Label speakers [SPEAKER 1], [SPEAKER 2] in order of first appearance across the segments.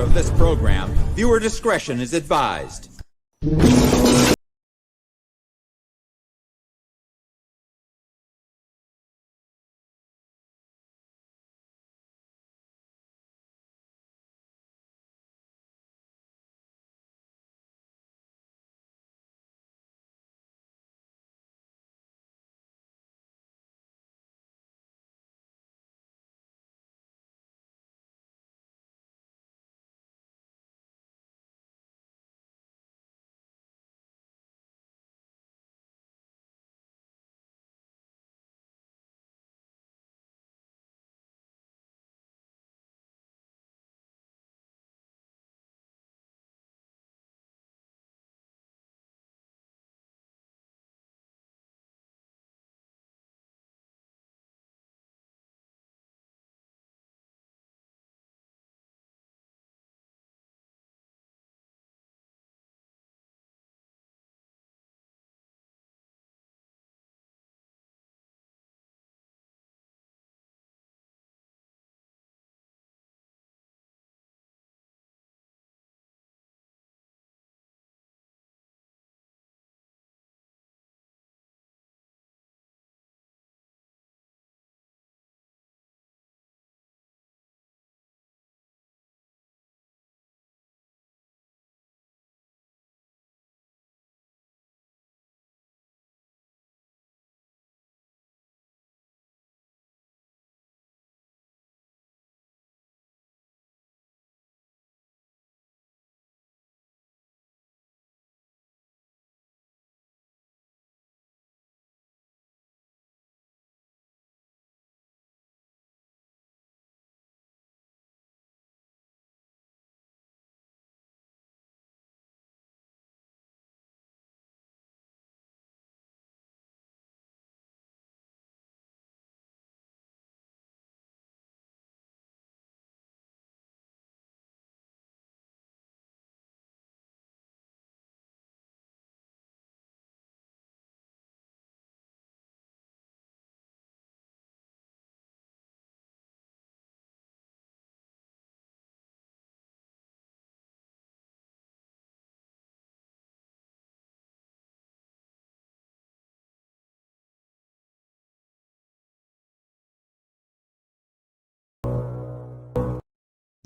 [SPEAKER 1] of this program, viewer discretion is advised.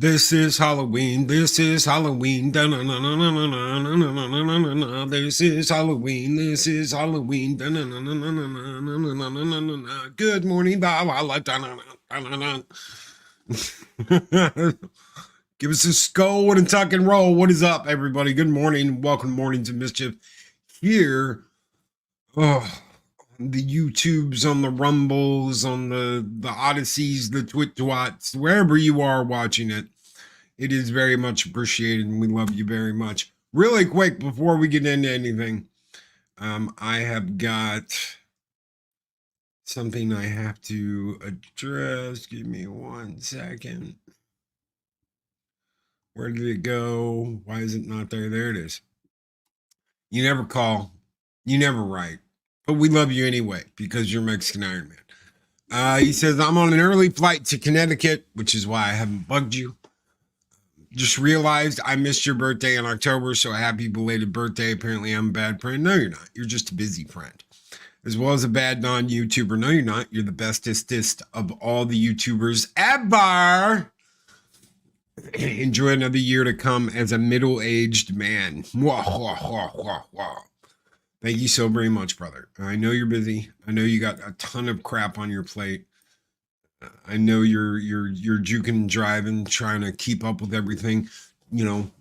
[SPEAKER 2] This is Halloween. This is Halloween. This is Halloween. This is Halloween. Good morning. Give us a skull and tuck and roll. What is up, everybody? Good morning. Welcome morning to Mischief here. Oh, the YouTubes, on the Rumbles, on the Odysseys, the Twits, wherever you are watching it. It is very much appreciated, and we love you very much. Really quick, before we get into anything, I have got something I have to address. Give me 1 second. Where did it go? Why is it not there? There it is. You never call. You never write. But we love you anyway, because you're Mexican Iron Man. He says, I'm on an early flight to Connecticut, which is why I haven't bugged you. Just realized I missed your birthday in October, so happy belated birthday. Apparently I'm a bad friend. No, you're not. You're just a busy friend. As well as a bad non-YouTuber. No, you're not. You're the bestest of all the YouTubers ever. Enjoy another year to come as a middle-aged man. Thank you so very much, brother. I know you're busy. I know you got a ton of crap on your plate. I know you're juking and driving, trying to keep up with everything. You know,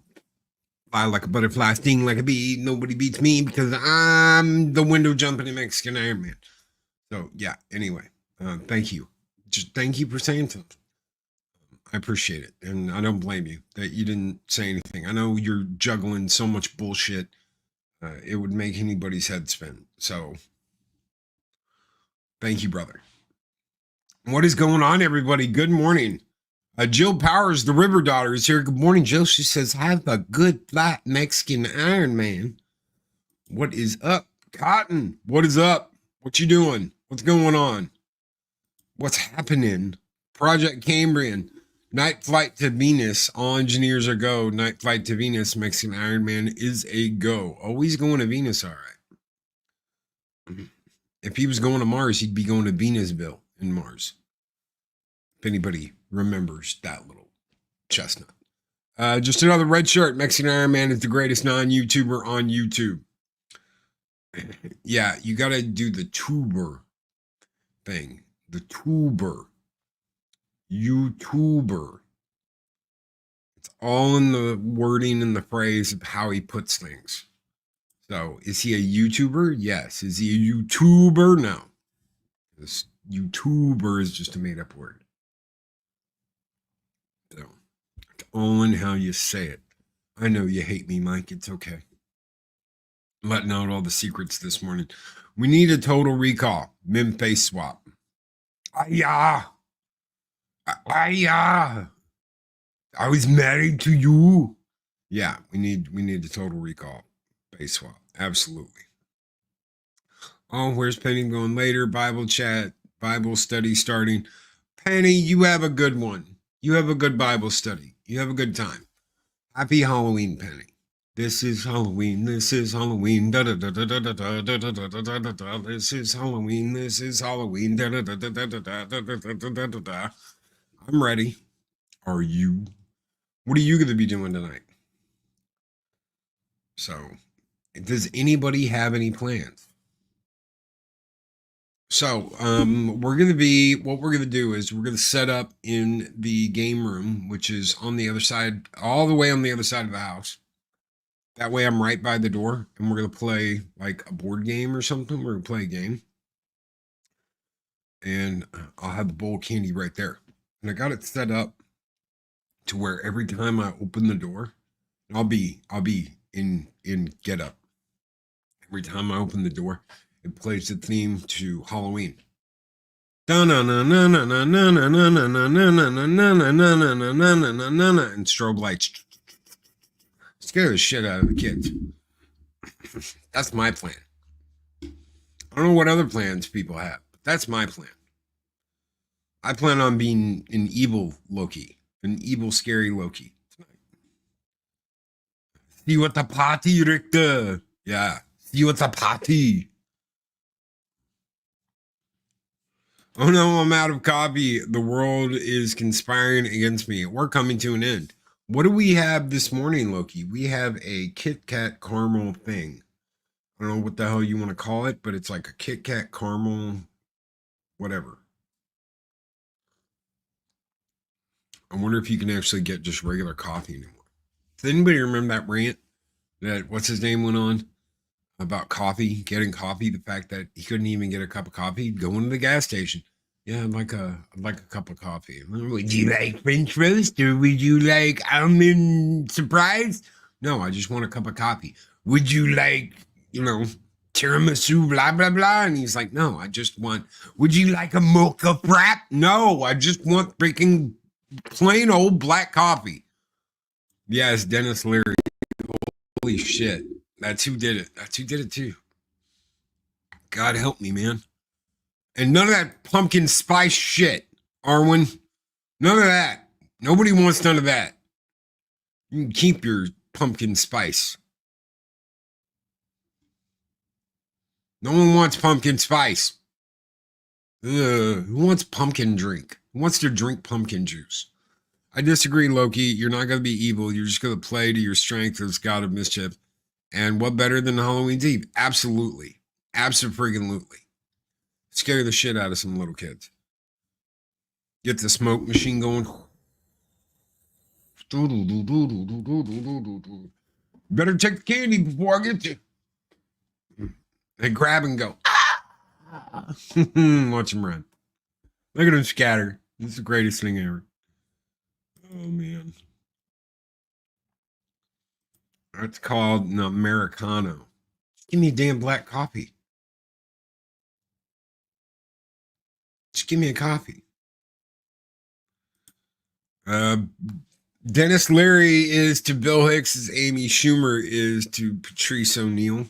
[SPEAKER 2] fly like a butterfly, sting like a bee. Nobody beats me because I'm the window jumping Mexican Iron Man. So yeah. Anyway, thank you. Just thank you for saying something. I appreciate it, and I don't blame you that you didn't say anything. I know you're juggling so much bullshit. It would make anybody's head spin. So, thank you, brother. What is going on, everybody? Good morning. Jill Powers, the River Daughter, is here. Good morning, Jill. She says, have a good flat Mexican Iron Man. What is up? Cotton, what is up? What you doing? What's going on? What's happening? Project Cambrian. Night Flight to Venus. All engineers are go. Night Flight to Venus. Mexican Iron Man is a go. Always going to Venus, all right. If he was going to Mars, he'd be going to Venusville in Mars. If anybody remembers that little chestnut. Just another red shirt. Mexican Iron Man is the greatest non-YouTuber on YouTube. Yeah, you got to do the tuber thing. The tuber. YouTuber. It's all in the wording and the phrase of how he puts things. So, is he a YouTuber? Yes. Is he a YouTuber? No. This YouTuber is just a made-up word. So, it's all in how you say it. I know you hate me, Mike. It's okay. I'm letting out all the secrets this morning. We need a total recall. Mim face swap. Aya. Aya. I was married to you. Yeah, we need a total recall. Face swap. Absolutely. Oh, where's Penny going later? Bible chat, Bible study starting. Penny, you have a good one. You have a good Bible study. You have a good time. Happy Halloween, Penny. This is Halloween. This is Halloween. Da da da da da da da da da da da da da. This is Halloween. This is Halloween. Da da da da da da da da da da da da. I'm ready. Are you? What are you going to be doing tonight? So, does anybody have any plans? So, what we're going to do is we're going to set up in the game room, which is on the other side, all the way on the other side of the house. That way I'm right by the door, and we're going to play like a board game or something. We're going to play a game. And I'll have the bowl of candy right there. And I got it set up to where every time I open the door, I'll be in get up. Every time I open the door, it plays the theme to Halloween. And strobe lights scare the shit out of the kids. That's my plan. I don't know what other plans people have, but that's my plan. I plan on being an evil Loki, an evil, scary Loki tonight. See you at the party, Richter. Yeah, see you at the party. Oh no, I'm out of coffee. The world is conspiring against me. We're coming to an end. What do we have this morning, Loki? We have a Kit Kat caramel thing. I don't know what the hell you want to call it, but it's like a Kit Kat caramel, whatever. I wonder if you can actually get just regular coffee anymore. Does anybody remember that rant that what's his name went on about coffee, getting coffee? The fact that he couldn't even get a cup of coffee, going to the gas station. Yeah, I'd like a cup of coffee. Would you like French roast or would you like almond surprise? No, I just want a cup of coffee. Would you like, tiramisu, blah, blah, blah? And he's like, no, I just want, would you like a mocha frap? No, I just want freaking plain old black coffee. Yes, Dennis Leary. Holy shit. That's who did it. That's who did it too. God help me, man. And none of that pumpkin spice shit, Arwen. None of that. Nobody wants none of that. You can keep your pumpkin spice. No one wants pumpkin spice. Who wants pumpkin drink? Who wants to drink pumpkin juice? I disagree, Loki. You're not going to be evil. You're just going to play to your strength as God of Mischief. And what better than Halloween's Eve? Absolutely. Absolutely. Scare the shit out of some little kids. Get the smoke machine going. Better take the candy before I get you. And grab and go. Watch him run. Look at him scatter. This is the greatest thing ever. Oh, man. That's called an Americano. Give me a damn black coffee. Just give me a coffee. Dennis Leary is to Bill Hicks as Amy Schumer is to Patrice O'Neill.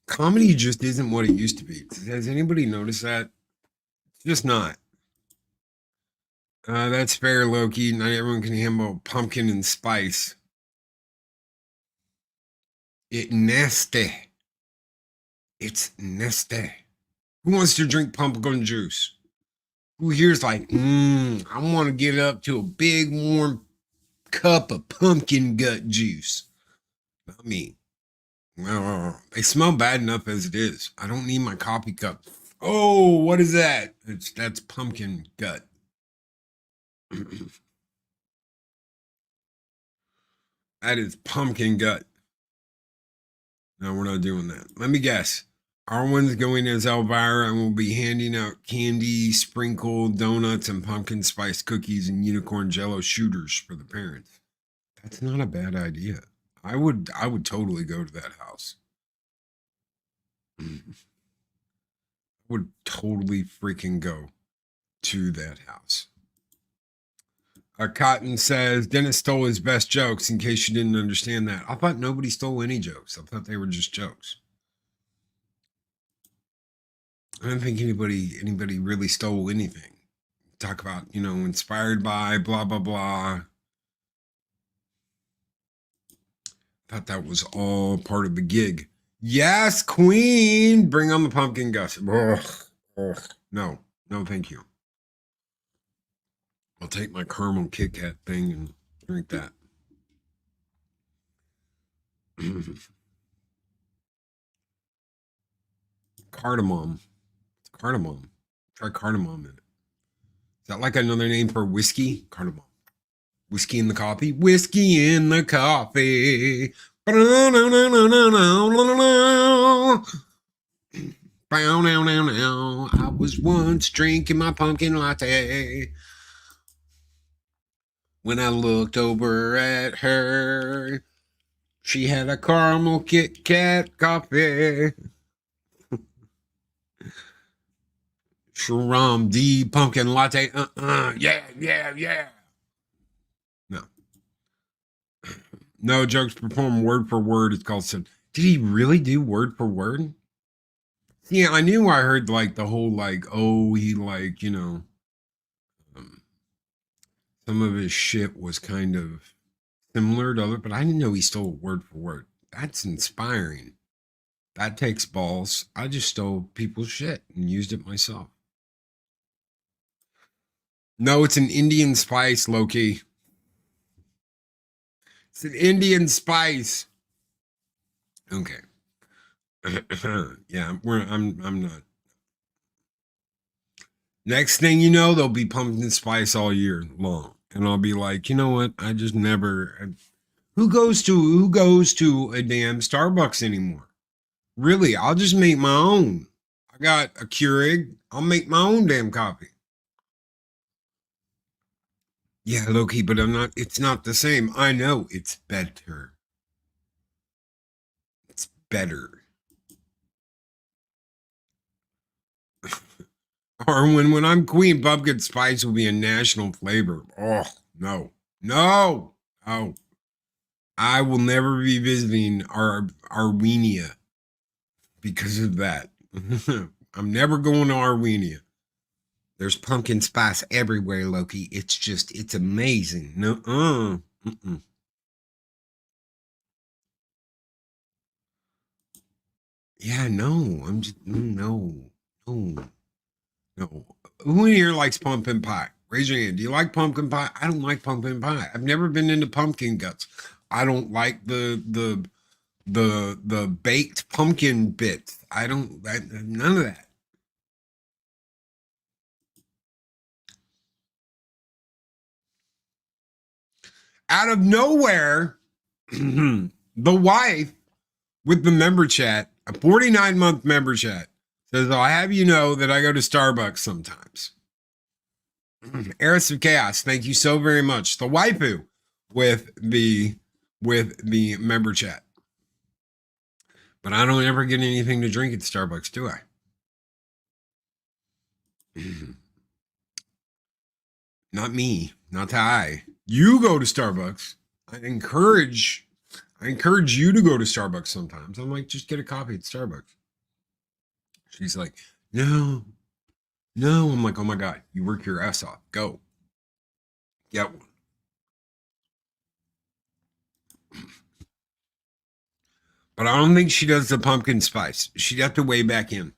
[SPEAKER 2] Comedy just isn't what it used to be. Has anybody noticed that? It's just not. That's fair, Loki. Not everyone can handle pumpkin and spice. It nasty. It's nasty. Who wants to drink pumpkin juice? Who here's like, I want to get up to a big warm cup of pumpkin gut juice. Not me. They smell bad enough as it is. I don't need my coffee cup. Oh, what is that? That's pumpkin gut. That is pumpkin gut. No, we're not doing that. Let me guess. Arwen's going as Elvira and will be handing out candy, sprinkled donuts, and pumpkin spice cookies and unicorn jello shooters for the parents. That's not a bad idea. I would totally go to that house. I would totally freaking go to that house. Cotton says Dennis stole his best jokes. In case you didn't understand that, I thought nobody stole any jokes. I thought they were just jokes. I don't think anybody really stole anything. Talk about, inspired by blah blah blah. Thought that was all part of the gig. Yes, Queen, bring on the pumpkin guts. No, thank you. I'll take my caramel Kit Kat thing and drink that. Cardamom. It's cardamom. Try cardamom in it. Is that like another name for whiskey? Cardamom. Whiskey in the coffee? Whiskey in the coffee. I was once drinking my pumpkin latte. When I looked over at her, she had a caramel Kit Kat coffee. Sharam D pumpkin latte. Yeah. No jokes performed word for word. It's called. Did he really do word for word? Yeah, I knew I heard like the whole he some of his shit was kind of similar to other, but I didn't know he stole word for word. That's inspiring. That takes balls. I just stole people's shit and used it myself. No, it's an Indian spice, Loki. It's an Indian spice. Okay. Yeah, I'm not. Next thing you know, there'll be pumpkin spice all year long. And I'll be like, you know what? I just never who goes to a damn Starbucks anymore? Really, I'll just make my own. I got a Keurig. I'll make my own damn coffee. Yeah, Loki, but it's not the same. I know it's better. It's better. Or when I'm queen, pumpkin spice will be a national flavor. Oh, no. Oh, I will never be visiting Armenia because of that. I'm never going to Armenia. There's pumpkin spice everywhere, Loki. It's amazing. No, Yeah, no. I'm just no. Who in here likes pumpkin pie? Raise your hand. Do you like pumpkin pie? I don't like pumpkin pie. I've never been into pumpkin guts. I don't like the baked pumpkin bits. None of that. Out of nowhere, the wife with the member chat, a 49-month member chat, says, I'll have you know that I go to Starbucks sometimes. Eris of Chaos, thank you so very much. The waifu with the member chat. But I don't ever get anything to drink at Starbucks, do I? Not me. Not I. You go to Starbucks. I encourage you to go to Starbucks sometimes. I'm like, just get a coffee at Starbucks. She's like, no, No, I'm like, oh my God, you work your ass off. Go. Get one. But I don't think she does the pumpkin spice. She'd have to weigh back in.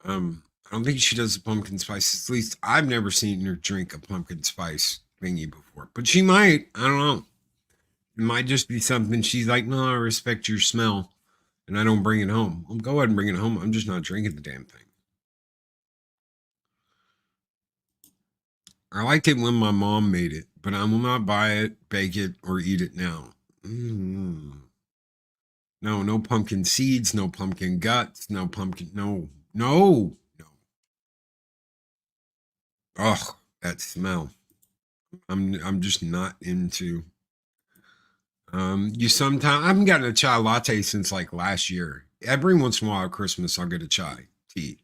[SPEAKER 2] I don't think she does the pumpkin spice. At least I've never seen her drink a pumpkin spice thingy before. But she might. I don't know. It might just be something she's like, no, I respect your smell and I don't bring it home. Well, go ahead and bring it home. I'm just not drinking the damn thing. I liked it when my mom made it, but I will not buy it, bake it, or eat it now. No, no pumpkin seeds, no pumpkin guts, no pumpkin, no. Ugh, that smell. I'm just not into. You sometimes I haven't gotten a chai latte since like last year. Every once in a while at Christmas, I'll get a chai tea.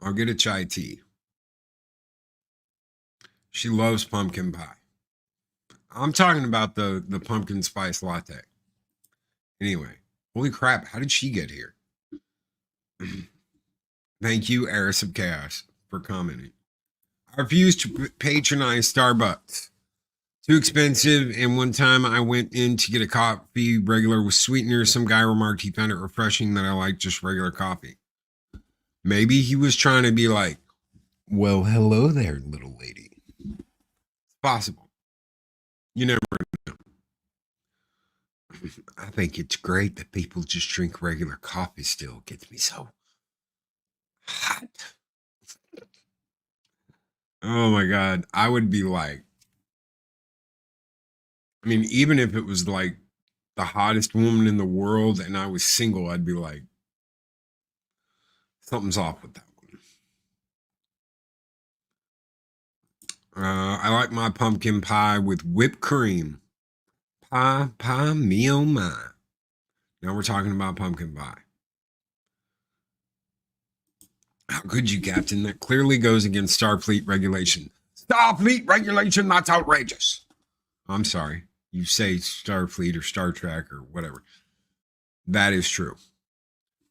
[SPEAKER 2] I'll get a chai tea. She loves pumpkin pie. I'm talking about the pumpkin spice latte. Anyway, holy crap, how did she get here? Thank you, Heiress of Chaos, for commenting. I refuse to patronize Starbucks. Too expensive, and one time I went in to get a coffee regular with sweetener. Some guy remarked he found it refreshing that I like just regular coffee. Maybe he was trying to be like, well, hello there, little lady. It's possible. You never know. I think it's great that people just drink regular coffee still. It gets me so hot. Oh my God. I would be like, I mean, even if it was like the hottest woman in the world and I was single, I'd be like, something's off with that one. I like my pumpkin pie with whipped cream. Pie, me oh my. Now we're talking about pumpkin pie. How could you, Captain? That clearly goes against Starfleet regulation. Starfleet regulation? That's outrageous. I'm sorry. You say Starfleet or Star Trek or whatever. That is true.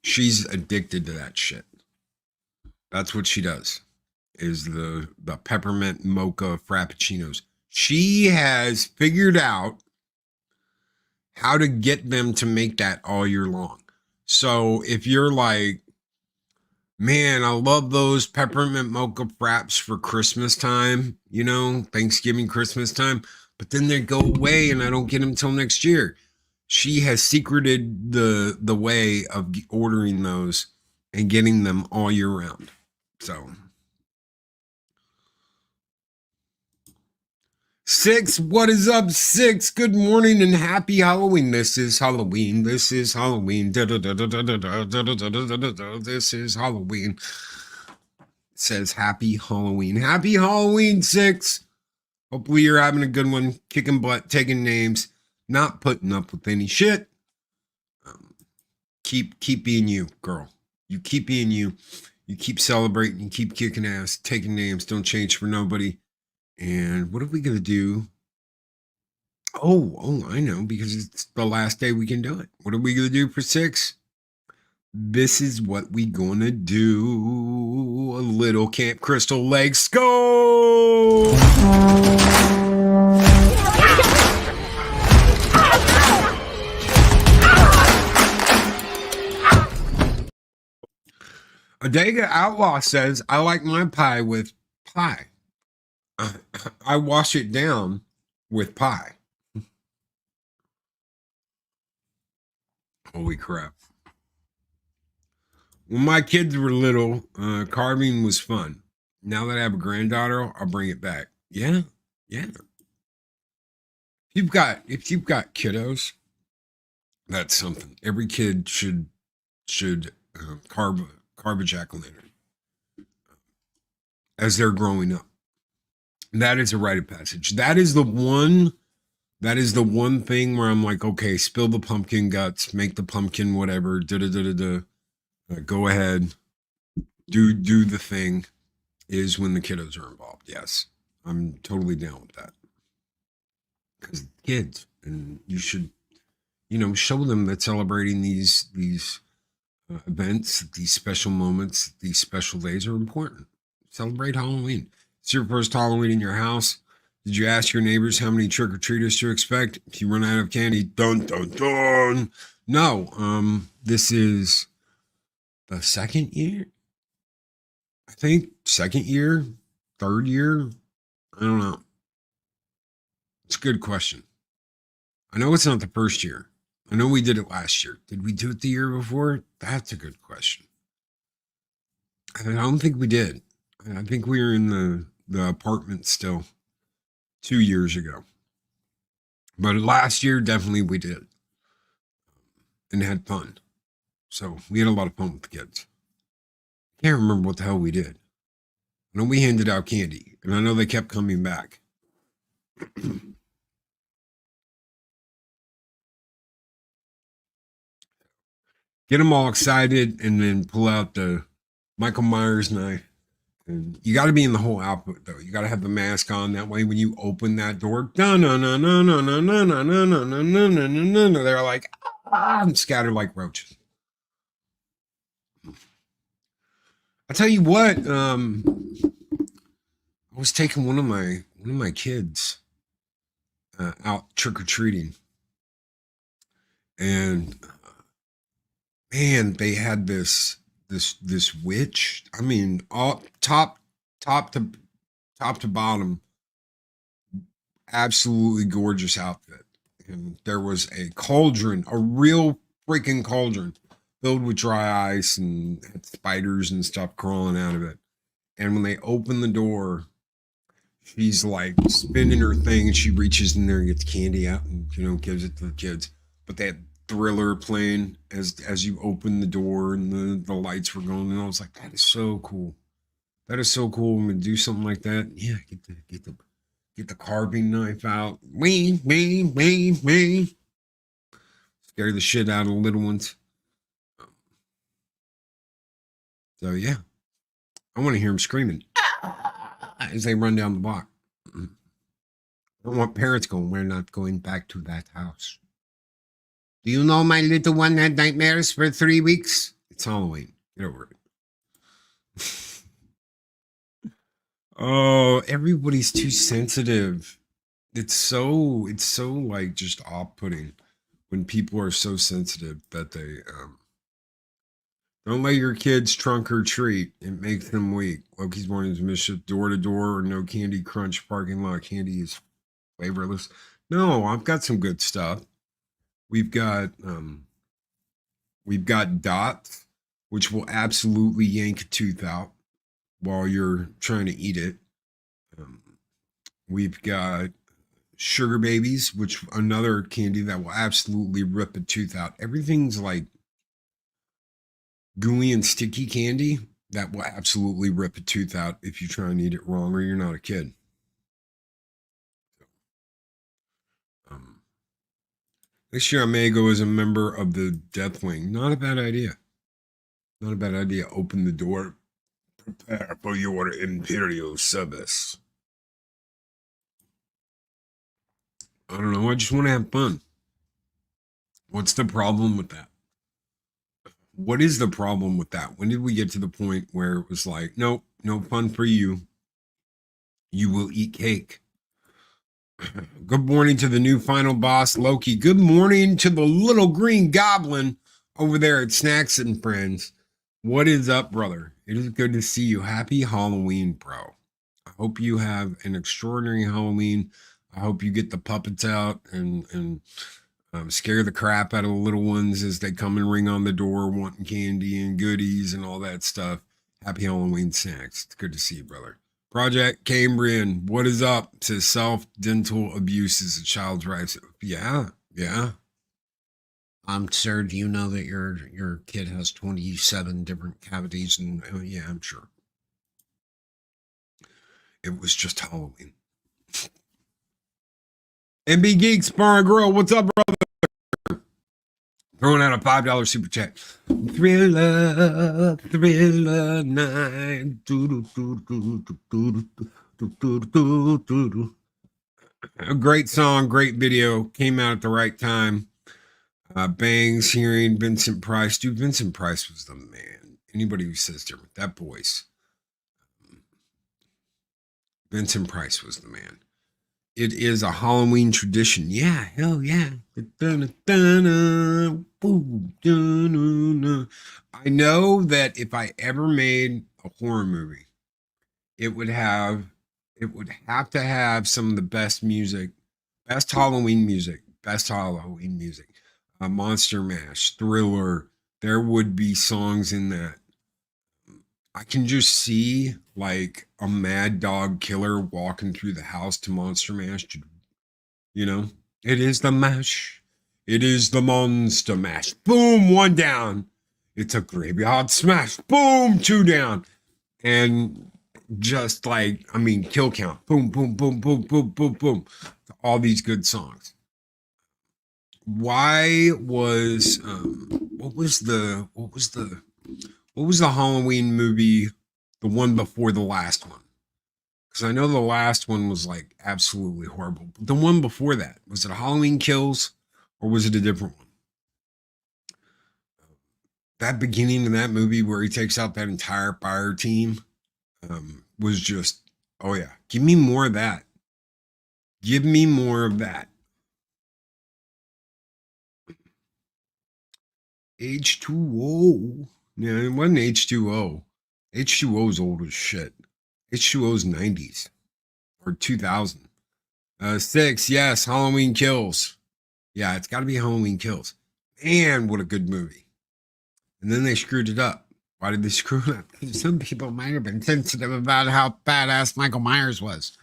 [SPEAKER 2] She's addicted to that shit. That's what she does. Is the peppermint mocha frappuccinos. She has figured out how to get them to make that all year long. So if you're like, man, I love those peppermint mocha fraps for Christmas time, you know, Thanksgiving, Christmas time, but then they go away and I don't get them till next year. She has secreted the way of ordering those and getting them all year round. So 6, what is up, 6? Good morning and happy Halloween. This is Halloween. This is Halloween. This is Halloween. It says happy Halloween. Happy Halloween, 6. Hopefully you're having a good one, kicking butt, taking names, not putting up with any shit. Keep being you, girl. You keep being you. You keep celebrating. You keep kicking ass, taking names. Don't change for nobody. And what are we gonna do? Oh, I know, because it's the last day we can do it. What are we gonna do for 6? This is what we gonna do. A little Camp Crystal Legs. Go! Adega Outlaw says, I like my pie with pie. I wash it down with pie. Holy crap. When my kids were little, carving was fun. Now that I have a granddaughter, I'll bring it back. Yeah. If you've got kiddos, that's something. Every kid should carve a jack-o'-lantern as they're growing up. That is a rite of passage. That is the one thing where I'm like, okay, spill the pumpkin guts, make the pumpkin whatever, go ahead, do the thing, is when the kiddos are involved. Yes, I'm totally down with that. Because kids, and you should, show them that celebrating these events, these special moments, these special days are important. Celebrate Halloween. It's your first Halloween in your house. Did you ask your neighbors how many trick-or-treaters to expect? If you run out of candy, dun dun dun. No, this is the second year. I think second year, third year. I don't know. It's a good question. I know it's not the first year. I know we did it last year. Did we do it the year before? That's a good question. I don't think we did. I think we were in the apartment still 2 years ago. But last year, definitely we did. And had fun. So we had a lot of fun with the kids. Can't remember what the hell we did. I know we handed out candy. And I know they kept coming back. Get them all excited and then pull out the Michael Myers knife. And you got to be in the whole outfit, though. You got to have the mask on. That way, when you open that door, they're like, and scattered like roaches. I'll tell you what. I was taking one of my kids out trick or treating, and man, they had this witch. I mean, all top to bottom, absolutely gorgeous outfit. And there was a cauldron, a real freaking cauldron, filled with dry ice and had spiders and stuff crawling out of it. And when they open the door, she's like spinning her thing, and she reaches in there and gets candy out and gives it to the kids. But that Thriller playing as you open the door, and the lights were going, and I was like, that is so cool. That is so cool. I'm gonna do something like that. Yeah, get the carving knife out. Scare the shit out of the little ones. So yeah, I want to hear them screaming as they run down the block. I don't want parents going, we're not going back to that house. Do you know my little one had nightmares for 3 weeks? It's Halloween. Get over it. Oh, everybody's too sensitive. It's so like just off-putting when people are so sensitive that they don't let your kids trunk or treat. It makes them weak. Loki's Mornings Mischief, door to door or no candy crunch parking lot. Candy is flavorless. No, I've got some good stuff. We've got dots, which will absolutely yank a tooth out while you're trying to eat it. We've got sugar babies, which another candy that will absolutely rip a tooth out. Everything's like gooey and sticky candy that will absolutely rip a tooth out if you try and eat it wrong or you're not a kid. This year I may go as a member of the Death Wing. Not a bad idea. Not a bad idea. Open the door. Prepare for your Imperial service. I don't know. I just want to have fun. What's the problem with that? What is the problem with that? When did we get to the point where it was like, nope, no fun for you. You will eat cake. Good morning to the new final boss, Loki. Good morning to the little green goblin over there at Snacks and Friends. What is up, brother? It is good to see you. Happy Halloween, bro. I hope you have an extraordinary Halloween. I hope you get the puppets out and scare the crap out of the little ones as they come and ring on the door wanting candy and goodies and all that stuff. Happy Halloween snacks. It's good to see you, brother. Project Cambrian, what is up? Says self-dental abuse is a child's right. Yeah. Sir, do you know that your kid has 27 different cavities? And yeah, I'm sure. It was just Halloween. MB Geeks Bar and Grill, what's up, brother? Throwing out a $5 super chat. Thriller night. A great song, great video. Came out at the right time. Bangs hearing Vincent Price. Dude, Vincent Price was the man. Anybody who says different, that voice. Vincent Price was the man. It is a Halloween tradition. Yeah, hell yeah. I know that if I ever made a horror movie, it would have to have some of the best music, best Halloween music, Monster Mash, Thriller. There would be songs in that. I can just see like a mad dog killer walking through the house to Monster Mash. You know, it is the mash. It is the Monster Mash. Boom, one down. It's a graveyard smash. Boom, two down. And just like, I mean, kill count. Boom, boom, boom, boom, boom, boom, boom. All these good songs. Why was what was the Halloween movie, the one before the last one? Because I know the last one was like absolutely horrible. But the one before that, was it Halloween Kills or was it a different one? That beginning of that movie where he takes out that entire fire team was just, oh yeah, give me more of that. Give me more of that. H2O. Yeah, it wasn't H2O. H2O's old as shit. H2O's 90s or 2000. 6, yes, Halloween Kills. Yeah, it's got to be Halloween Kills. Man, what a good movie. And then they screwed it up. Why did they screw it up? Some people might have been sensitive about how badass Michael Myers was.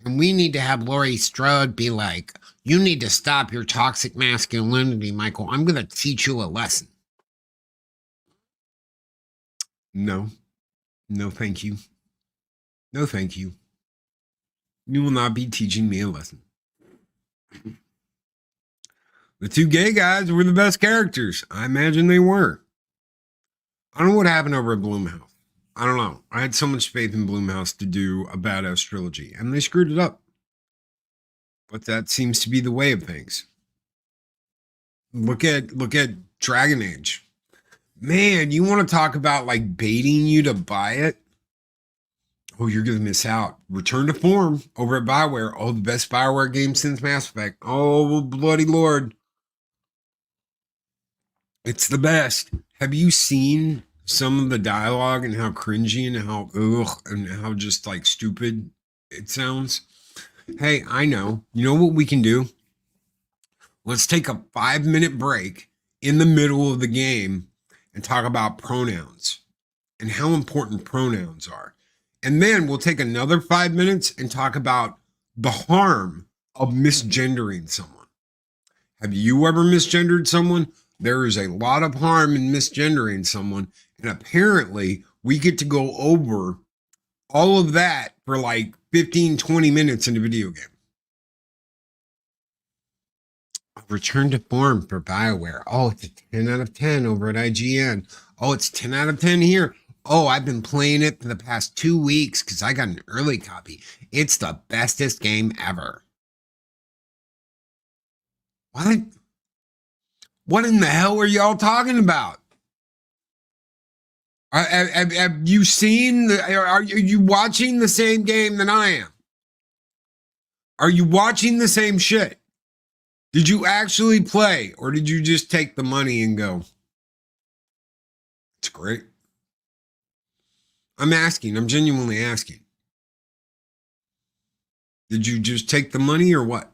[SPEAKER 2] And we need to have Laurie Strode be like, you need to stop your toxic masculinity, Michael. I'm going to teach you a lesson. No. No, thank you. No, thank you. You will not be teaching me a lesson. The two gay guys were the best characters. I imagine they were. I don't know what happened over at Blumhouse. I don't know. I had so much faith in Blumhouse to do a badass trilogy, and they screwed it up. But that seems to be the way of things. Look at Dragon Age. Man, you want to talk about like baiting you to buy it? Oh, you're going to miss out. Return to form over at BioWare. Oh, the best BioWare game since Mass Effect. Oh, bloody Lord. It's the best. Have you seen some of the dialogue and how cringy and how and how just like stupid it sounds? Hey, I know. You know what we can do? Let's take a 5-minute break in the middle of the game and talk about pronouns and how important pronouns are. And then we'll take another 5 minutes and talk about the harm of misgendering someone. Have you ever misgendered someone? There is a lot of harm in misgendering someone. And apparently we get to go over all of that for like 15, 20 minutes in a video game. Return to form for BioWare. Oh, it's a 10 out of 10 over at IGN. Oh, it's 10 out of 10 here. Oh, I've been playing it for the past 2 weeks because I got an early copy. It's the bestest game ever. What? What in the hell are y'all talking about? Have you seen are you watching the same game that I am? Are you watching the same shit? Did you actually play or did you just take the money and go? It's great. I'm asking. I'm genuinely asking. Did you just take the money or what?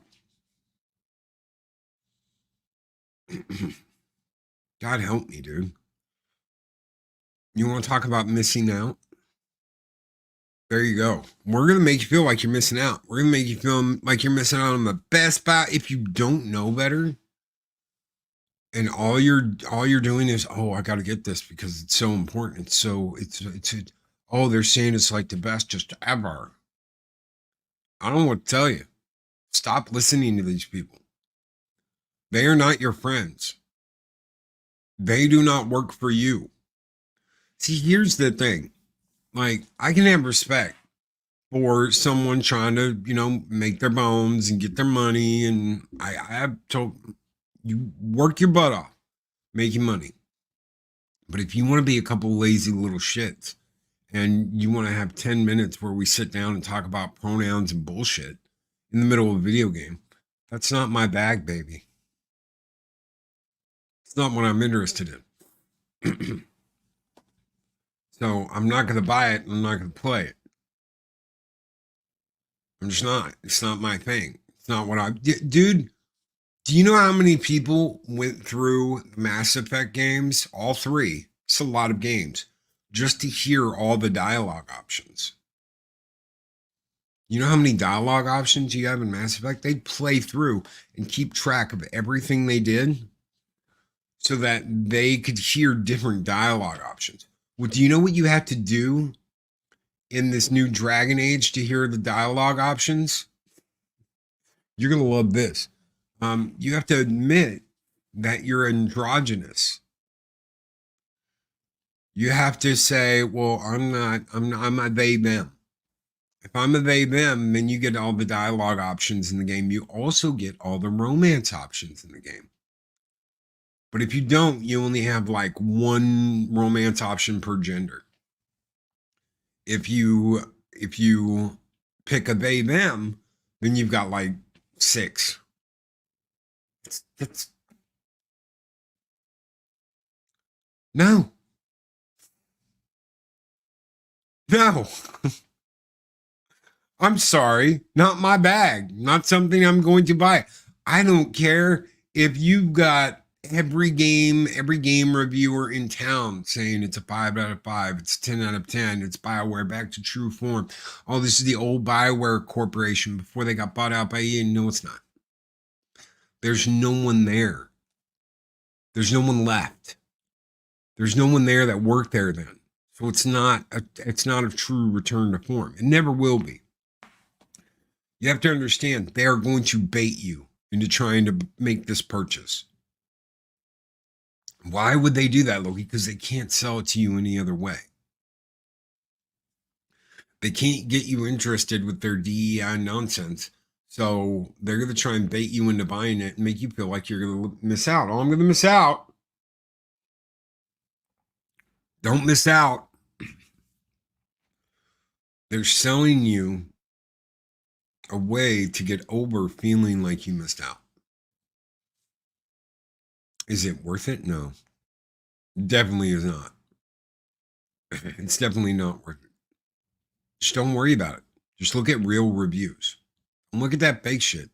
[SPEAKER 2] God help me, dude. You want to talk about missing out? There you go. We're going to make you feel like you're missing out. We're going to make you feel like you're missing out on the best buy. If you don't know better and all you're doing is, oh, I got to get this because it's so important. Oh, they're saying it's like the best just ever. I don't know what to tell you. Stop listening to these people. They are not your friends. They do not work for you. See, here's the thing. Like, I can have respect for someone trying to, make their bones and get their money. And I have told, You work your butt off, making money. But if you want to be a couple lazy little shits and you want to have 10 minutes where we sit down and talk about pronouns and bullshit in the middle of a video game, that's not my bag, baby. It's not what I'm interested in. So I'm not going to buy it and I'm not going to play it. I'm just not. It's not my thing. It's not what dude, do you know how many people went through Mass Effect games? All three. It's a lot of games. Just to hear all the dialogue options. You know how many dialogue options you have in Mass Effect? They'd play through and keep track of everything they did so that they could hear different dialogue options. Well, do you know what you have to do in this new Dragon Age to hear the dialogue options? You're going to love this. You have to admit that you're androgynous. You have to say, well, I'm a they, them. If I'm a they, them, then you get all the dialogue options in the game. You also get all the romance options in the game. But if you don't, you only have like one romance option per gender. If you pick a they, them, then you've got like 6. That's no. I'm sorry, not my bag, not something I'm going to buy. I don't care if you've got every game reviewer in town saying it's a 5 out of 5, it's 10 out of 10, it's BioWare back to true form. Oh, this is the old BioWare corporation before they got bought out by EA. No, it's not. There's no one there. There's no one left. There's no one there that worked there then. So it's not a true return to form. It never will be. You have to understand they are going to bait you into trying to make this purchase. Why would they do that, Loki? Because they can't sell it to you any other way. They can't get you interested with their DEI nonsense. So they're going to try and bait you into buying it and make you feel like you're going to miss out. Oh, I'm going to miss out. Don't miss out. They're selling you a way to get over feeling like you missed out. Is it worth it? No. Definitely is not. It's definitely not worth it. Just don't worry about it. Just look at real reviews. And look at that fake shit.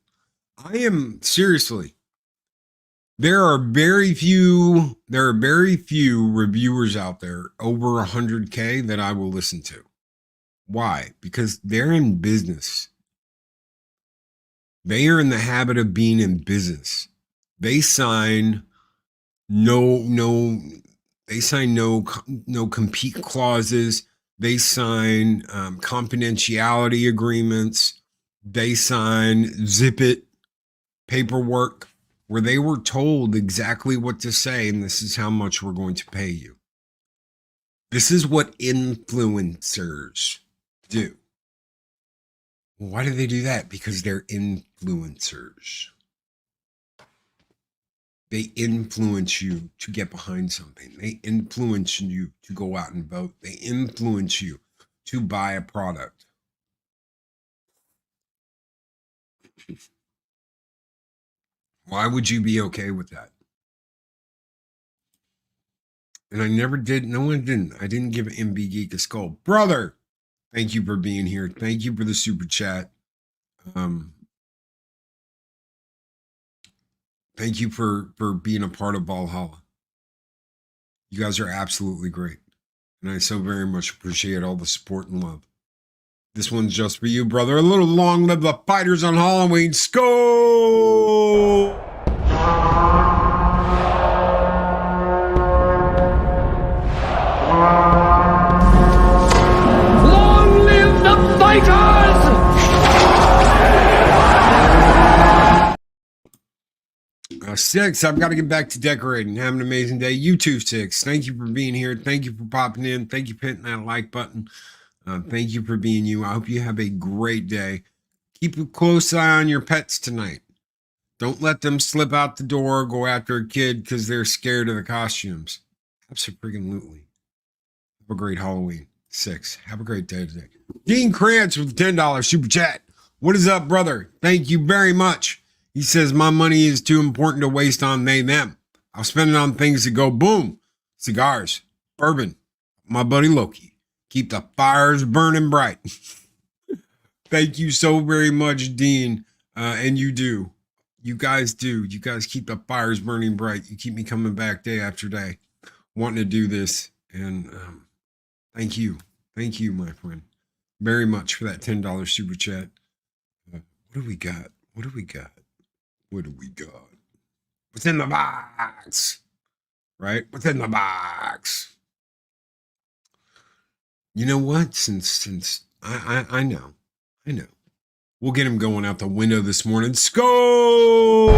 [SPEAKER 2] I am seriously. There are very few reviewers out there over 100K that I will listen to. Why? Because they're in business. They are in the habit of being in business. They sign no compete clauses. They sign confidentiality agreements. They sign zip it paperwork where they were told exactly what to say, and this is how much we're going to pay you. This is what influencers do. Why do they do that? Because they're influencers. They influence you to get behind something. They influence you to go out and vote. They influence you to buy a product. Why would you be okay with that? And I never did. No one didn't. I didn't give MB Geek a skull. Brother, thank you for being here. Thank you for the super chat. Thank you for being a part of Valhalla. You guys are absolutely great. And I so very much appreciate all the support and love. This one's just for you, brother. A little long live the fighters on Halloween. Skull!
[SPEAKER 3] Long live the fighters!
[SPEAKER 2] 6, I've got to get back to decorating. Have an amazing day. You too, 6. Thank you for being here. Thank you for popping in. Thank you for hitting that like button. Thank you for being you. I hope you have a great day. Keep a close eye on your pets tonight. Don't let them slip out the door, go after a kid because they're scared of the costumes. Absolutely. Have a great Halloween. 6. Have a great day today. Dean Krantz with $10 super chat. What is up, brother? Thank you very much. He says, my money is too important to waste on they, them. I'll spend it on things that go boom. Cigars, bourbon, my buddy Loki. Keep the fires burning bright. Thank you so very much, Dean. And you do. You guys do. You guys keep the fires burning bright. You keep me coming back day after day, wanting to do this. And thank you. Thank you, my friend, very much for that $10 super chat. What do we got? What do we got? What do we got? What's in the box? Right? What's in the box? You know what? Since I know. We'll get him going out the window this morning. Skull!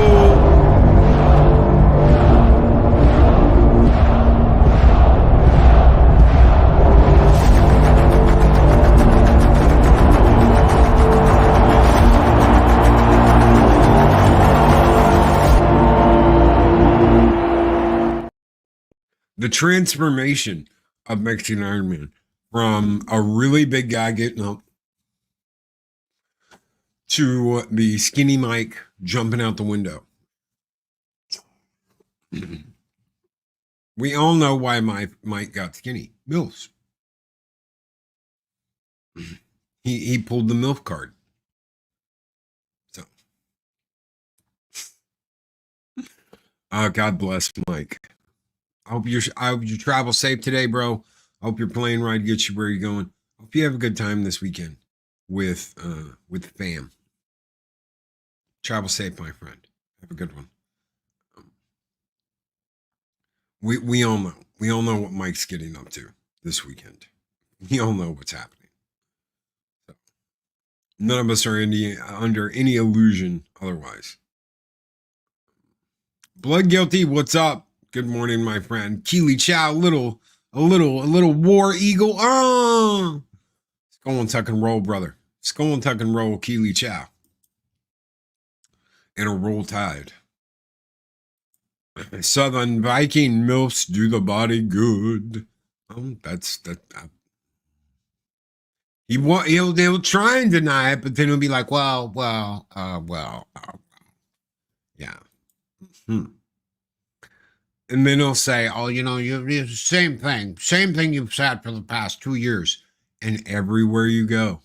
[SPEAKER 2] The transformation of Mexican Iron Man from a really big guy getting up to the skinny Mike jumping out the window. We all know why Mike got skinny. MILFs. He pulled the MILF card. So, God bless Mike. I hope you travel safe today, bro. I hope your plane ride gets you where you're going. I hope you have a good time this weekend with fam. Travel safe, my friend. Have a good one. We all know. We all know what Mike's getting up to this weekend. We all know what's happening. So, none of us are under any illusion otherwise. Blood Guilty, what's up? Good morning, my friend. Keely Chow, a little war eagle. Skull and tuck and roll, brother. Skull and tuck and roll, Keely Chow. And a roll tide. Southern Viking MILFs do the body good. He'll try and deny it, but then he'll be like, yeah. And then he'll say, oh, you same thing you've said for the past 2 years. And everywhere you go,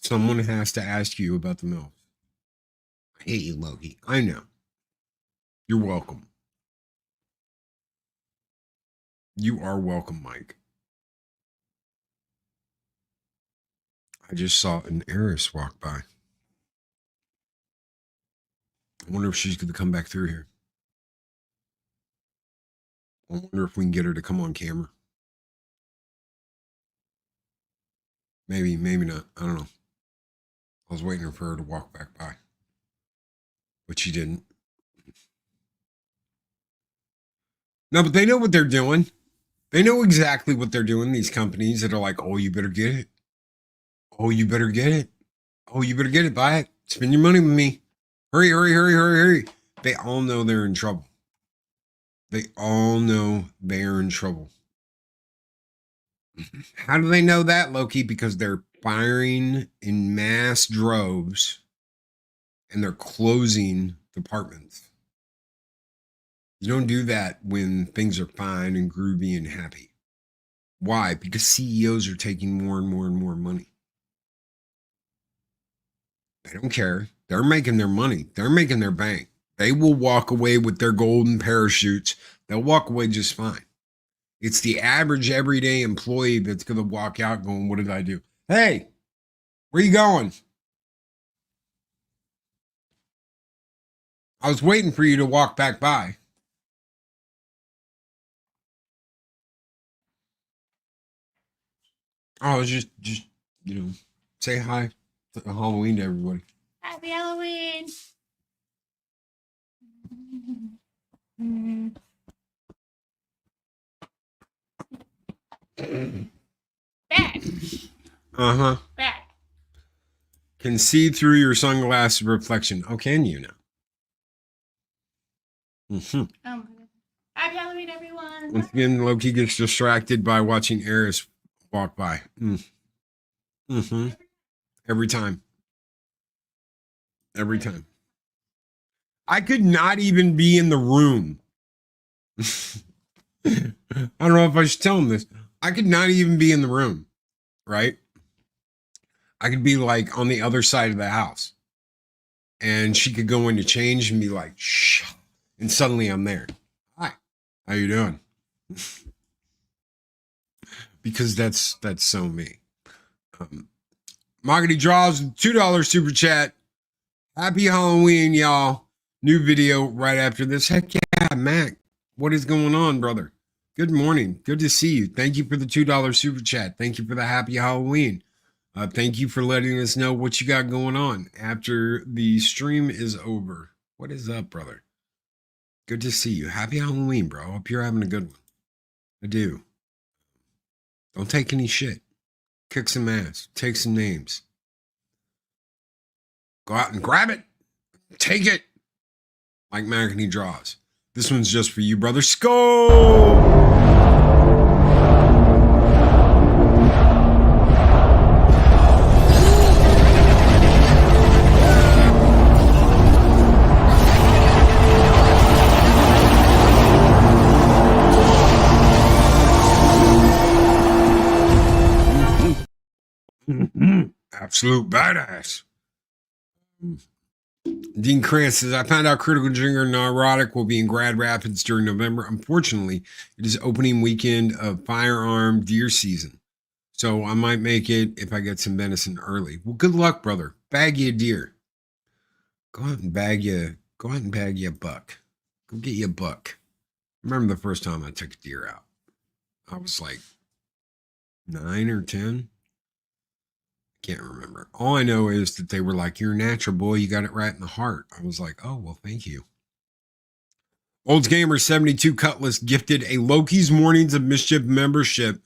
[SPEAKER 2] someone has to ask you about the MILF. I hate you, Loki. I know. You're welcome. You are welcome, Mike. I just saw an heiress walk by. I wonder if she's going to come back through here. I wonder if we can get her to come on camera. Maybe not. I don't know. I was waiting for her to walk back by. But she didn't. No, but they know what they're doing. They know exactly what they're doing, these companies that are like, oh, you better get it. Oh, you better get it. Oh, you better get it. Buy it. Spend your money with me. Hurry. They all know they're in trouble. They all know they're in trouble. How do they know that, Loki? Because they're firing in mass droves and they're closing departments. You don't do that when things are fine and groovy and happy. Why? Because CEOs are taking more and more and more money. They don't care. They're making their money. They're making their bank. They will walk away with their golden parachutes. They'll walk away just fine. It's the average everyday employee that's going to walk out going, what did I do? Hey, where you going? I was waiting for you to walk back by. I was just say hi to Halloween to everybody.
[SPEAKER 4] Happy Halloween. Bad.
[SPEAKER 2] Uh-huh.
[SPEAKER 4] Bad.
[SPEAKER 2] Can see through your sunglasses reflection. Oh, can you now? Mm-hmm.
[SPEAKER 4] Oh my God. Happy Halloween, everyone.
[SPEAKER 2] Once again, Loki gets distracted by watching Eris walk by. Mm-hmm. Every time. Every time. I could not even be in the room. I don't know if I should tell him this. I could not even be in the room, right? I could be like on the other side of the house. And she could go in to change and be like, shh. And suddenly I'm there. Hi, how you doing? Because that's so me. Moggity Draws, $2 super chat. Happy Halloween, y'all. New video right after this. Heck yeah, Mac. What is going on, brother? Good morning. Good to see you. Thank you for the $2 super chat. Thank you for the happy Halloween. Thank you for letting us know what you got going on after the stream is over. What is up, brother? Good to see you. Happy Halloween, bro. Hope you're having a good one. I do. Don't take any shit. Kick some ass. Take some names. Go out and grab it. Take it. Like Magony Draws. This one's just for you, brother. Skull! Absolute badass. Dean Krantz says, I found out Critical Drinker Neurotic will be in Grand Rapids during November. Unfortunately, it is opening weekend of firearm deer season. So I might make it if I get some venison early. Well, good luck, brother. Bag you a deer. Go out and bag you a buck. Go get you a buck. I remember the first time I took a deer out. I was like 9 or 10. Can't remember. All I know is that they were like, you're a natural boy. You got it right in the heart. I was like, oh, well, thank you. Olds Gamer 72 Cutlass gifted a Loki's Mornings of Mischief membership.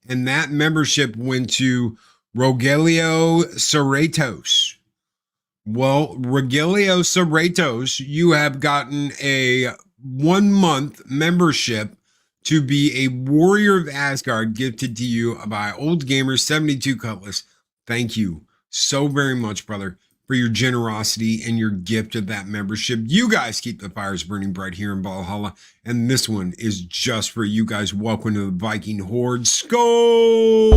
[SPEAKER 2] And that membership went to Rogelio Cerritos. Well, Rogelio Cerritos, you have gotten a 1 month membership to be a Warrior of Asgard gifted to you by Old Gamer 72 Cutlass. Thank you so very much, brother, for your generosity and your gift of that membership. You guys keep the fires burning bright here in Valhalla. And this one is just for you guys. Welcome to the Viking Horde. Skull!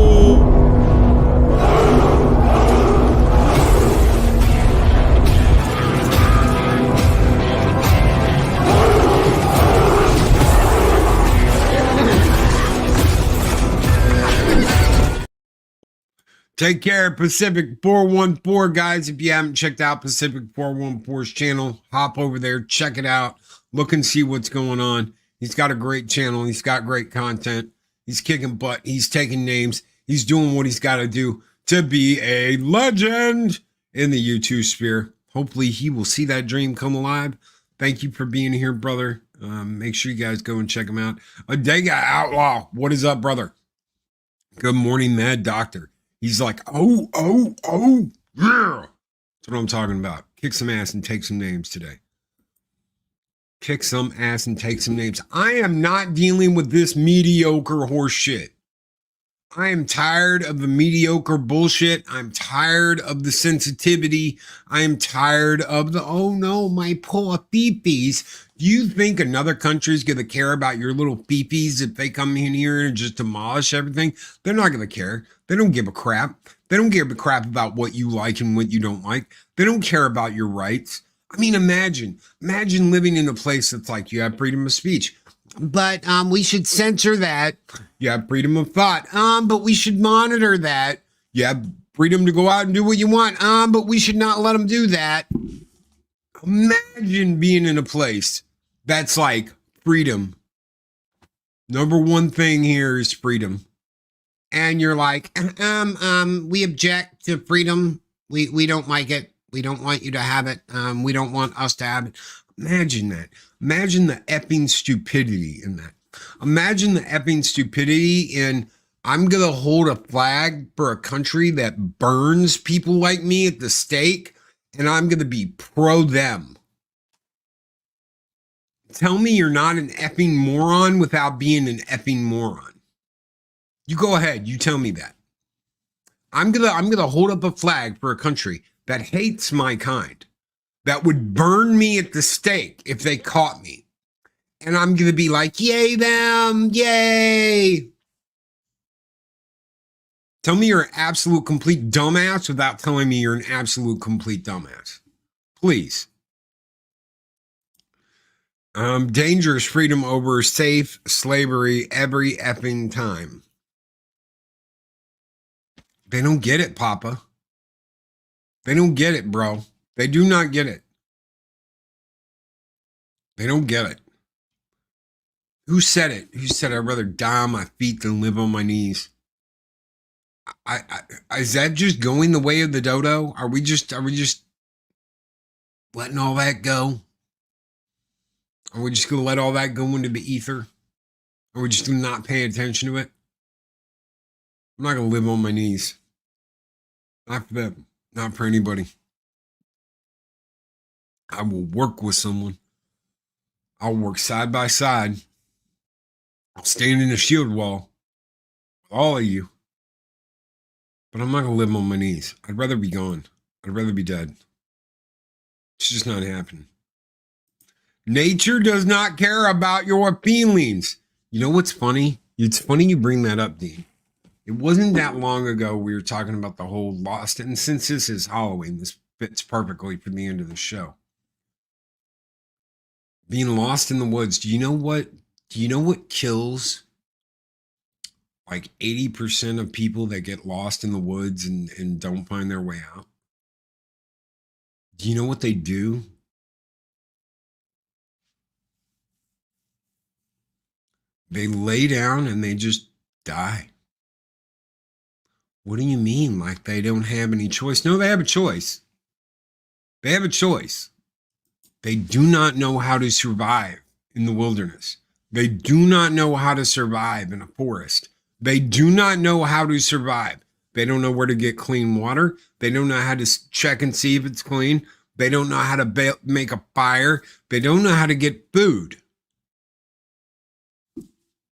[SPEAKER 2] Take care, Pacific 414, guys. If you haven't checked out Pacific 414's channel, hop over there, check it out, look and see what's going on. He's got a great channel. He's got great content. He's kicking butt. He's taking names. He's doing what he's got to do to be a legend in the YouTube sphere. Hopefully he will see that dream come alive. Thank you for being here, brother. Make sure you guys go and check him out. Adega Outlaw, what is up, brother? Good morning, Mad Doctor. He's like, yeah. That's what I'm talking about. Kick some ass and take some names today. Kick some ass and take some names. I am not dealing with this mediocre horse shit. I am tired of the mediocre bullshit. I'm tired of the sensitivity. I am tired of the, oh no, my poor peepees. Do you think another country is going to care about your little peepees if they come in here and just demolish everything? They're not going to care. They don't give a crap. They don't give a crap about what you like and what you don't like. They don't care about your rights. I mean, imagine living in a place that's like you have freedom of speech. But we should censor that. You have freedom of thought. But we should monitor that. You have freedom to go out and do what you want. But we should not let them do that. Imagine being in a place that's like freedom. Number one thing here is freedom. And you're like, we object to freedom. We don't like it. We don't want you to have it. We don't want us to have it. Imagine that. Imagine the effing stupidity in that. Imagine the effing stupidity in I'm going to hold a flag for a country that burns people like me at the stake, and I'm going to be pro them. Tell me you're not an effing moron without being an effing moron. You go ahead. You tell me that. I'm gonna hold up a flag for a country that hates my kind, that would burn me at the stake if they caught me. And I'm gonna be like, yay them, yay. Tell me you're an absolute complete dumbass without telling me you're an absolute complete dumbass. Please. Dangerous freedom over safe slavery every effing time. They don't get it, Papa. They don't get it, bro. They do not get it. They don't get it. Who said it? Who said I'd rather die on my feet than live on my knees? Is that just going the way of the dodo? Are we just letting all that go? Are we just gonna let all that go into the ether? Are we just gonna not pay attention to it? I'm not gonna live on my knees. Not for them. Not for anybody. I will work with someone. I'll work side by side. I'll stand in a shield wall with all of you. But I'm not going to live on my knees. I'd rather be gone. I'd rather be dead. It's just not happening. Nature does not care about your feelings. You know what's funny? It's funny you bring that up, Dean. It wasn't that long ago we were talking about the whole lost. And since this is Halloween, this fits perfectly for the end of the show. Being lost in the woods. Do you know what kills like 80% of people that get lost in the woods and don't find their way out? Do you know what they do? They lay down and they just die. What do you mean? Like they don't have any choice? No, they have a choice. They have a choice. They do not know how to survive in the wilderness. They do not know how to survive in a forest. They do not know how to survive. They don't know where to get clean water. They don't know how to check and see if it's clean. They don't know how to make a fire. They don't know how to get food.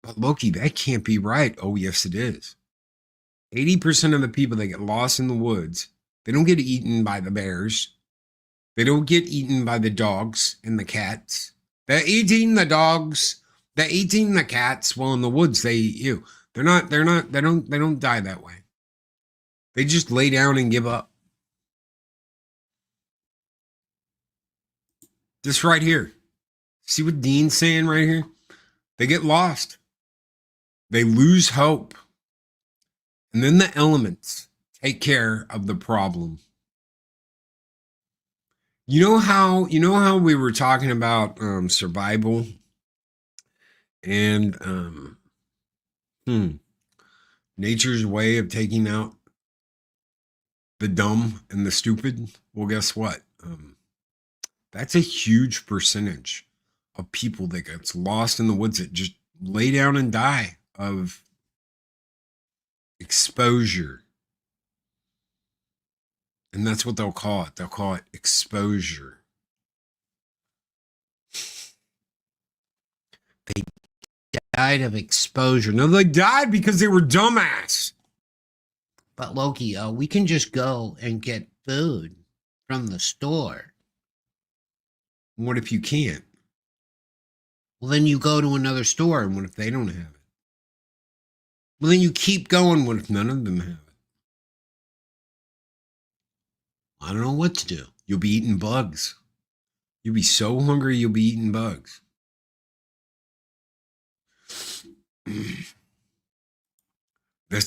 [SPEAKER 2] But Loki, that can't be right. Oh, yes, it is. 80% of the people that get lost in the woods, they don't get eaten by the bears. They don't get eaten by the dogs and the cats. They're eating the dogs. They're eating the cats. Well, in the woods, they eat you. They don't die that way. They just lay down and give up. This right here. See what Dean's saying right here? They get lost. They lose hope. And then the elements take care of the problem. You know how we were talking about survival and nature's way of taking out the dumb and the stupid? Well, guess what? That's a huge percentage of people that gets lost in the woods that just lay down and die of exposure. And that's what they'll call it. They'll call it exposure. They died of exposure. No, they died because they were dumbass. But Loki, we can just go and get food from the store. What if you can't? Well, then you go to another store, and what if they don't have it? Well, then you keep going. What if none of them have it? I don't know what to do. You'll be eating bugs. You'll be so hungry, you'll be eating bugs.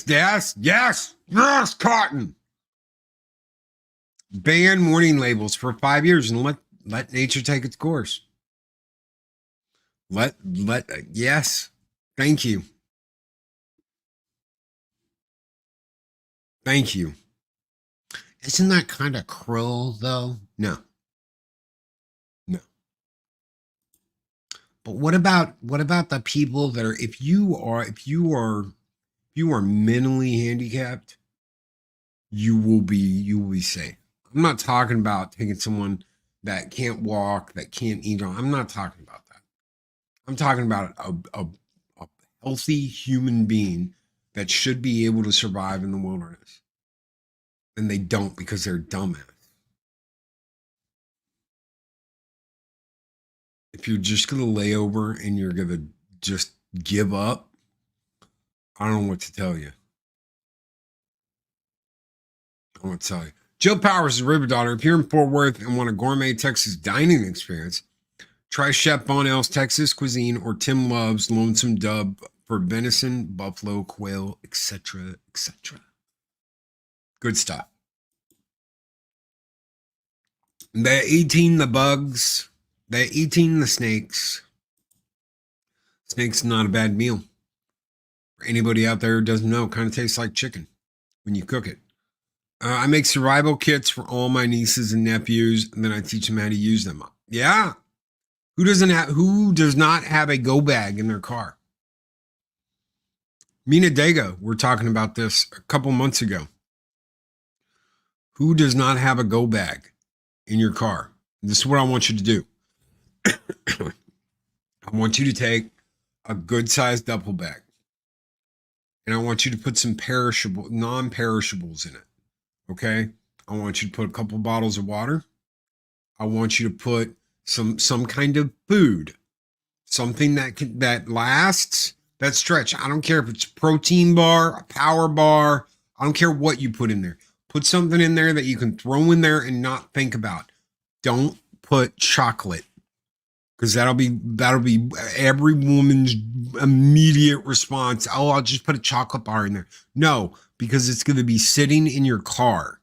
[SPEAKER 2] Yes, Cotton. Ban warning labels for 5 years and let nature take its course. Yes. Thank you. Thank you. Isn't that kind of cruel, though? No. But what about the people that are, if you are If you are mentally handicapped, you will be safe. I'm not talking about taking someone that can't walk, that can't eat. I'm not talking about that. I'm talking about a healthy human being that should be able to survive in the wilderness. And they don't because they're dumbass. If you're just going to lay over and you're going to just give up, I don't know what to tell you. I want to tell you. Jill Powers is River Daughter. If you're in Fort Worth and want a gourmet Texas dining experience, try Chef Bonnell's Texas cuisine or Tim Love's Lonesome Dove for venison, buffalo, quail, etc., etc. Good stuff. They're eating the bugs. They're eating the snakes. Snake's not a bad meal. For anybody out there who doesn't know, kind of tastes like chicken when you cook it. I make survival kits for all my nieces and nephews, and then I teach them how to use them. Yeah. Who does not have a go bag in their car? Mina Dago, we're talking about this a couple months ago. Who does not have a go bag in your car? This is what I want you to do. I want you to take a good sized duffel bag, and I want you to put some non-perishables in it. Okay? I want you to put a couple bottles of water. I want you to put some kind of food, something that lasts, that stretch. I don't care if it's a protein bar, a power bar. I don't care what you put in there. Put something in there that you can throw in there and not think about. Don't put chocolate, because that'll be every woman's immediate response. Oh, I'll just put a chocolate bar in there. No, because it's going to be sitting in your car.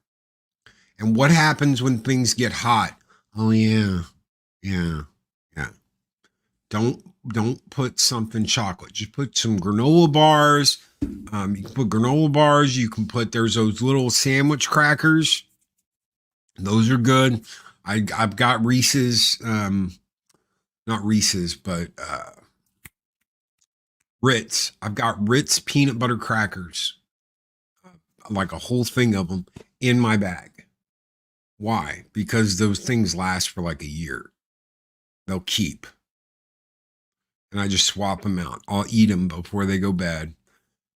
[SPEAKER 2] And what happens when things get hot? Oh yeah. Don't put something chocolate. Just put some granola bars. You can put granola bars. You can put, there's those little sandwich crackers. Those are good. I've got Reese's, not Reese's, but Ritz. I've got Ritz peanut butter crackers, like a whole thing of them in my bag. Why? Because those things last for like a year. They'll keep. And I just swap them out. I'll eat them before they go bad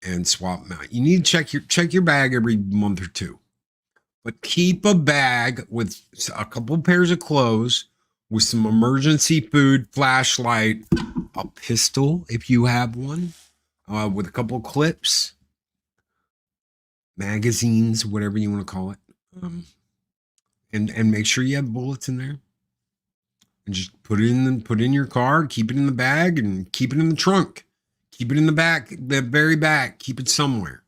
[SPEAKER 2] and swap them out. You need to check your bag every month or two. But keep a bag with a couple pairs of clothes, with some emergency food, flashlight, a pistol if you have one, with a couple clips, magazines, whatever you want to call it, and make sure you have bullets in there. And just put it in your car, keep it in the bag, and keep it in the trunk. Keep it in the back, the very back. Keep it somewhere.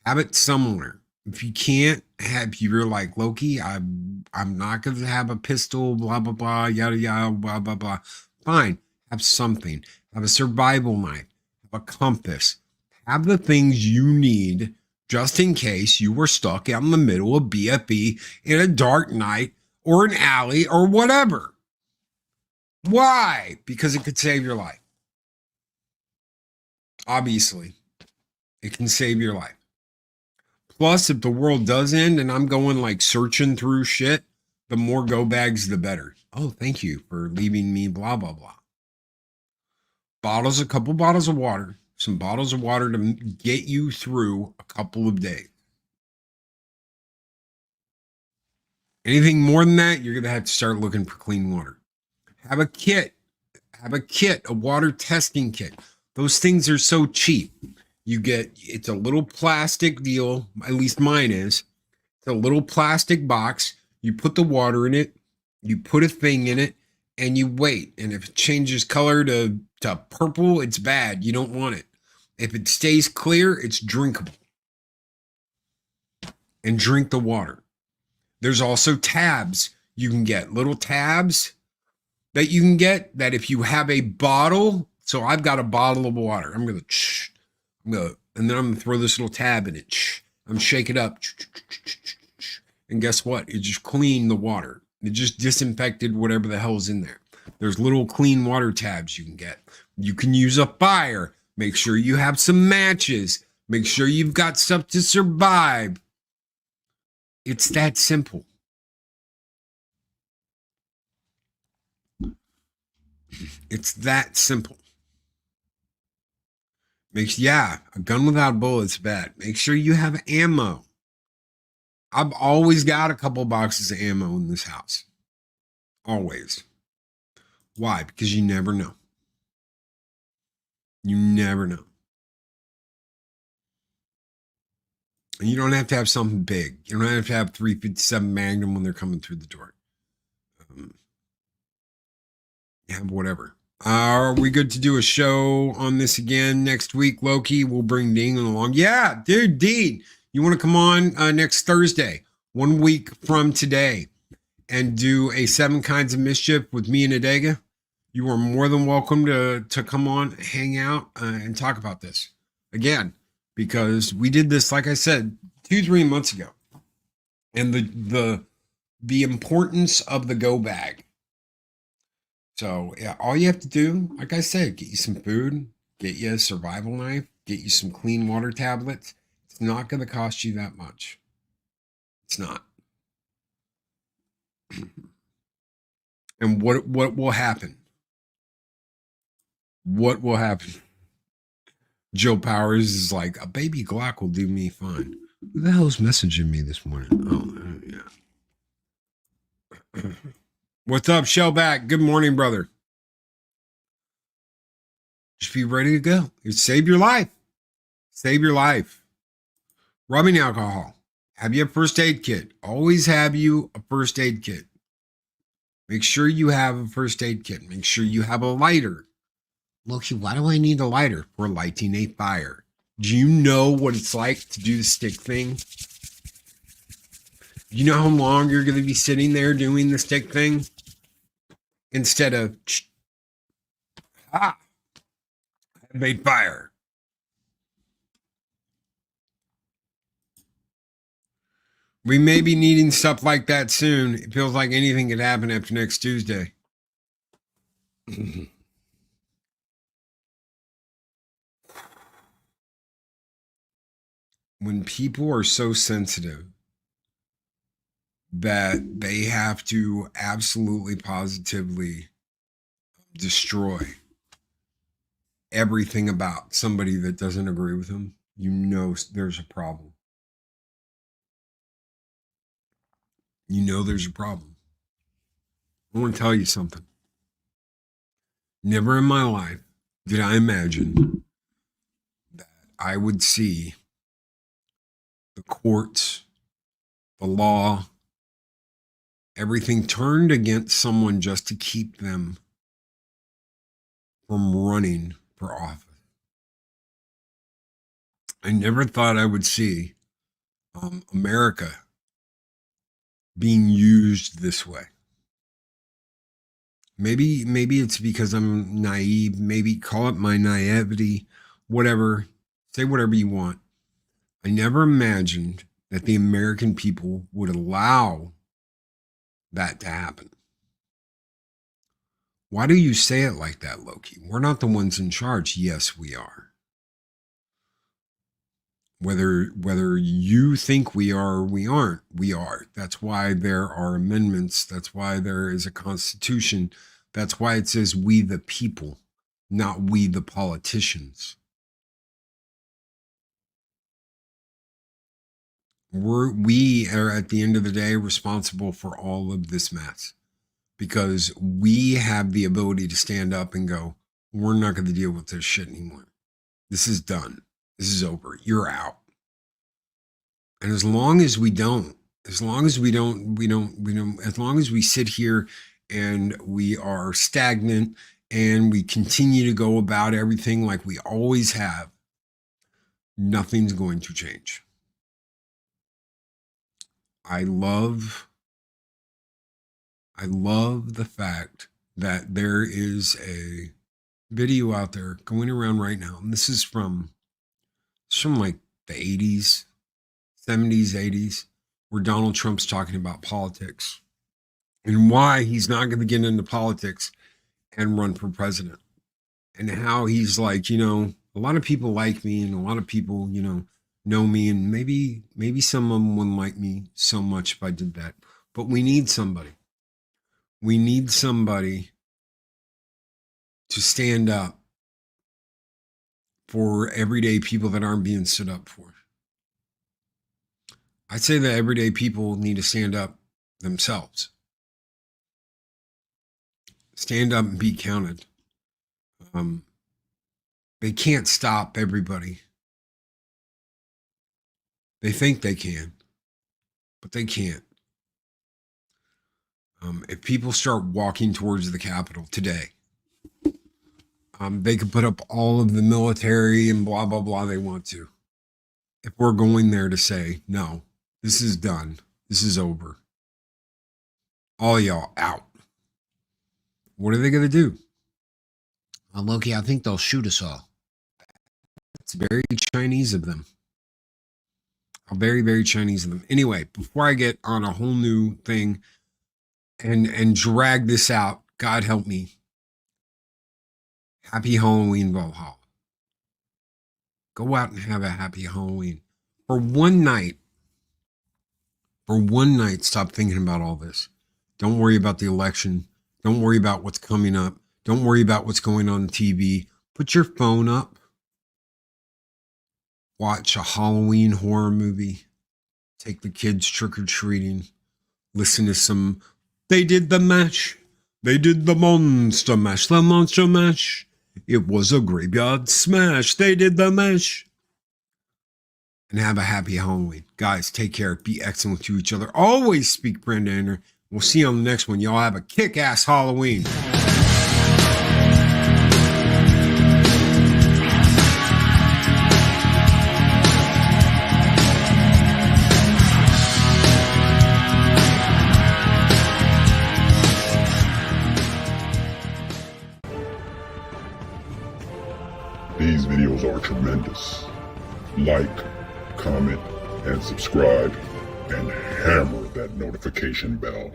[SPEAKER 2] Have it somewhere. If you can't have, you're like, Loki, I'm not going to have a pistol, blah, blah, blah, yada, yada, blah, blah, blah. Fine. Have something. Have a survival knife. Have a compass. Have the things you need just in case you were stuck out in the middle of BFE in a dark night or an alley or whatever. Why? Because it could save your life. Obviously, it can save your life. Plus, if the world does end and I'm going like searching through shit, the more go bags, the better. Oh, thank you for leaving me blah, blah, blah. A couple bottles of water, some bottles of water to get you through a couple of days. Anything more than that, you're going to have to start looking for clean water. Have a kit, a water testing kit. Those things are so cheap. It's a little plastic deal, at least mine is. It's a little plastic box. You put the water in it, you put a thing in it, and you wait. And if it changes color to purple, it's bad. You don't want it. If it stays clear, it's drinkable. And drink the water. There's also tabs you can get, little tabs that you can get that if you have a bottle. So I've got a bottle of water. I'm going to, and then I'm going to throw this little tab in it. I'm shake it up. And guess what? It just cleaned the water. It just disinfected whatever the hell's in there. There's little clean water tabs you can get. You can use a fire. Make sure you have some matches. Make sure you've got stuff to survive. It's that simple. It's that simple. A gun without bullets is bad. Make sure you have ammo. I've always got a couple boxes of ammo in this house. Always. Why? Because you never know. You never know. And you don't have to have something big. You don't have to have 357 Magnum when they're coming through the door. You have whatever. Are we good to do a show on this again next week, Loki? We'll bring Dean along. Yeah, dude, Dean, you want to come on next Thursday, 1 week from today, and do a 7 Kinds of Mischief with me and Adega? You are more than welcome to come on, hang out, and talk about this again, because we did this, like I said, 2-3 months ago, and the importance of the go bag. So yeah, all you have to do, like I said, get you some food, get you a survival knife, get you some clean water tablets. It's not going to cost you that much. It's not. And what will happen? What will happen? Joe Powers is like, a baby Glock will do me fine. Who the hell's messaging me this morning? Oh, yeah. What's up, Shellback? Good morning, brother. Just be ready to go. Save your life. Save your life. Rubbing alcohol. Have you a first aid kit? Always have you a first aid kit. Make sure you have a first aid kit. Make sure you have a lighter. Loki, why do I need a lighter? For lighting a fire. Do you know what it's like to do the stick thing? You know how long you're going to be sitting there doing the stick thing? Instead of, I made fire. We may be needing stuff like that soon. It feels like anything could happen after next Tuesday. When people are so sensitive that they have to absolutely positively destroy everything about somebody that doesn't agree with them, you know there's a problem. You know there's a problem. I want to tell you something. Never in my life did I imagine that I would see the courts, the law, everything turned against someone just to keep them from running for office. I never thought I would see America being used this way. Maybe it's because I'm naive. Maybe call it my naivety, whatever. Say whatever you want. I never imagined that the American people would allow that to happen. Why do you say it like that, Loki? We're not the ones in charge. Yes, we are. Whether you think we are or we aren't, we are. That's why there are amendments. That's why there is a constitution. That's why it says we the people, not we the politicians. We are at the end of the day responsible for all of this mess, because we have the ability to stand up and go, we're not going to deal with this shit anymore. This is done. This is over. You're out. And as long as we don't, as long as we sit here and we are stagnant and we continue to go about everything like we always have, nothing's going to change. I love the fact that there is a video out there going around right now. And this is from like the 80s, 70s, 80s, where Donald Trump's talking about politics and why he's not going to get into politics and run for president. And how he's like, A lot of people like me, and a lot of people, know me, and maybe some of them wouldn't like me so much if I did that. But we need somebody. We need somebody to stand up for everyday people that aren't being stood up for. I'd say that everyday people need to stand up themselves. Stand up and be counted. They can't stop everybody. They think they can, but they can't. If people start walking towards the Capitol today, they could put up all of the military and blah, blah, blah they want to. If we're going there to say, no, this is done. This is over. All y'all out. What are they going to do? Loki, I think they'll shoot us all. It's very Chinese of them. Very, very Chinese of them. Anyway, before I get on a whole new thing and drag this out, God help me. Happy Halloween, Valhalla. Go out and have a happy Halloween. For one night, stop thinking about all this. Don't worry about the election. Don't worry about what's coming up. Don't worry about what's going on TV. Put your phone up. Watch a Halloween horror movie. Take the kids trick-or-treating. Listen to some, they did the mash. They did the monster mash. The monster mash. It was a graveyard smash. They did the mash. And have a happy Halloween. Guys, take care. Be excellent to each other. Always speak friend and honor. We'll see you on the next one. Y'all have a kick-ass Halloween.
[SPEAKER 5] These videos are tremendous. Like, comment, and subscribe, and hammer that notification bell.